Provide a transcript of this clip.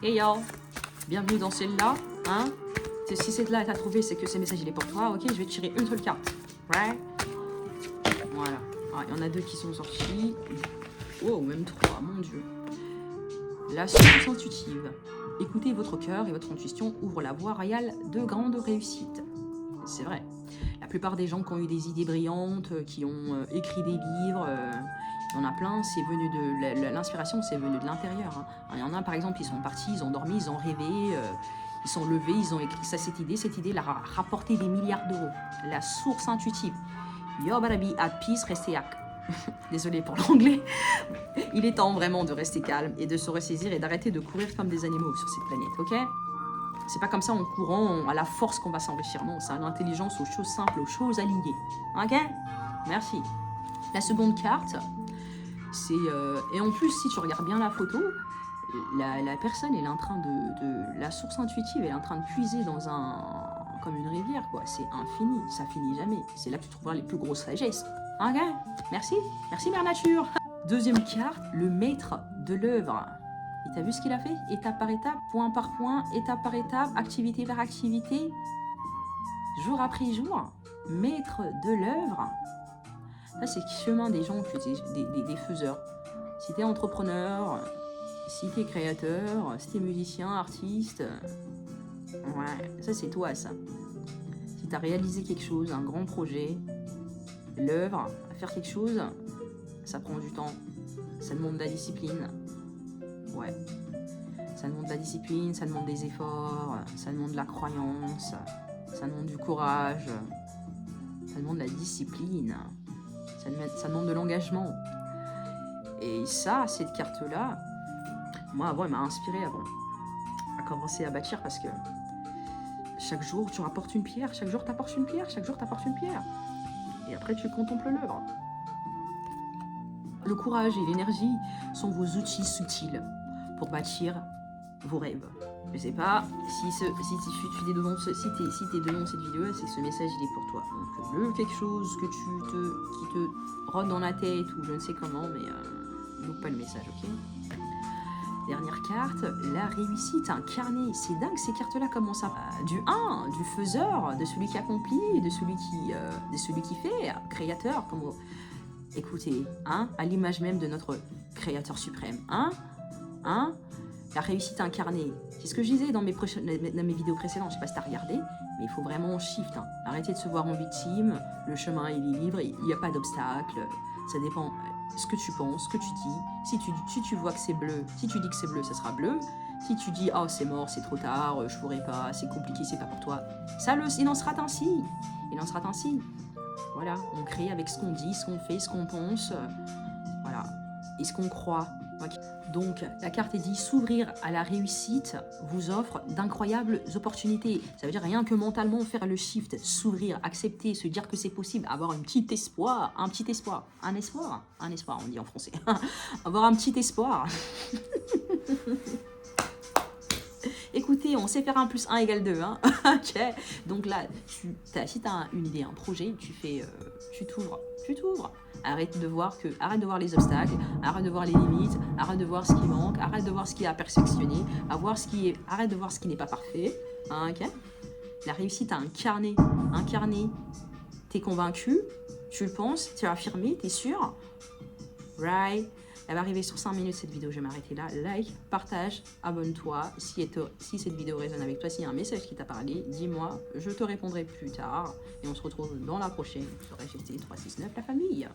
Hey yo, bienvenue dans celle-là, hein. Si celle-là t'as trouvé, c'est que ce message il est pour toi, ok. Je vais tirer une seule carte, right. Voilà, il y en a 2 qui sont sortis. Oh, même 3, mon Dieu. La source intuitive. Écoutez votre cœur et votre intuition ouvrent la voie royale de grande réussite. C'est vrai. La plupart des gens qui ont eu des idées brillantes, qui ont écrit des livres, il y en a plein, c'est venu de l'inspiration, c'est venu de l'intérieur. Hein. Il y en a par exemple, ils sont partis, ils ont dormi, ils ont rêvé, ils sont levés, ils ont écrit ça, cette idée leur a rapporté des milliards d'euros. La source intuitive. Yo barabi, at peace, restez hack. Désolée pour l'anglais. Il est temps vraiment de rester calme et de se ressaisir et d'arrêter de courir comme des animaux sur cette planète, ok? C'est pas comme ça en courant à la force qu'on va s'enrichir, non, c'est à l'intelligence, aux choses simples, aux choses alignées. Ok? Merci. La seconde carte, c'est... et en plus, si tu regardes bien la photo, la personne, elle est en train de... La source intuitive, elle est en train de puiser dans comme une rivière, quoi. C'est infini, ça finit jamais. C'est là que tu trouveras les plus grosses sagesses. Ok? Merci. Merci, Mère Nature. Deuxième carte, le maître de l'œuvre. Et t'as vu ce qu'il a fait? Étape par étape, point par point, étape par étape, activité par activité, jour après jour, maître de l'œuvre. Ça, c'est le chemin des gens, des faiseurs. Si t'es entrepreneur, si t'es créateur, si t'es musicien, artiste, ouais, ça c'est toi, ça. Si t'as réalisé quelque chose, un grand projet, l'œuvre, faire quelque chose, ça prend du temps, ça demande de la discipline. Ouais. Ça demande de la discipline, ça demande des efforts, ça demande de la croyance, ça demande du courage, ça demande de la discipline, ça demande de l'engagement. Et ça, cette carte-là, moi avant, elle m'a inspiré avant à commencer à bâtir parce que chaque jour, tu rapportes une pierre, chaque jour, t'apportes une pierre, chaque jour, t'apportes une pierre. Et après, tu contemples l'œuvre. Le courage et l'énergie sont vos outils subtils pour bâtir vos rêves. Je sais pas si tu es devant cette vidéo, c'est que ce message il est pour toi. Donc quelque chose qui te rôde dans la tête ou je ne sais comment, mais loupe pas le message, ok? Dernière carte, la réussite incarnée. C'est dingue ces cartes-là, comment ça? Du faiseur, de celui qui accomplit, de celui qui fait, créateur, comme... Écoutez, hein, à l'image même de notre créateur suprême, hein, la réussite incarnée. C'est ce que je disais dans mes vidéos précédentes, je sais pas si t'as regardé, mais il faut vraiment shift, hein. Arrêtez de se voir en victime, le chemin il est libre, il n'y a pas d'obstacle, ça dépend ce que tu penses, ce que tu dis. Si tu vois que c'est bleu, si tu dis que c'est bleu, ça sera bleu. Si tu dis, oh c'est mort, c'est trop tard, je pourrai pas, c'est compliqué, c'est pas pour toi, il en sera ainsi, Voilà, on crée avec ce qu'on dit, ce qu'on fait, ce qu'on pense, voilà, et ce qu'on croit. Donc, la carte est dit, s'ouvrir à la réussite vous offre d'incroyables opportunités. Ça veut dire rien que mentalement faire le shift, s'ouvrir, accepter, se dire que c'est possible, avoir un petit espoir, on dit en français, avoir un petit espoir. Écoutez, on sait faire 1 + 1 = 2, hein. Ok. Donc là, si tu as une idée, un projet, tu t'ouvres. Arrête de voir les obstacles, arrête de voir les limites, arrête de voir ce qui manque, arrête de voir ce qui est à perfectionner, arrête de voir ce qui n'est pas parfait. Hein, ok. La réussite à incarner. T'es convaincu, tu le penses, tu es affirmé, t'es sûr. Right. Elle va arriver sur 5 minutes cette vidéo, je vais m'arrêter là. Like, partage, abonne-toi. Si cette vidéo résonne avec toi, s'il y a un message qui t'a parlé, dis-moi, je te répondrai plus tard. Et on se retrouve dans la prochaine sur HST 369, la famille.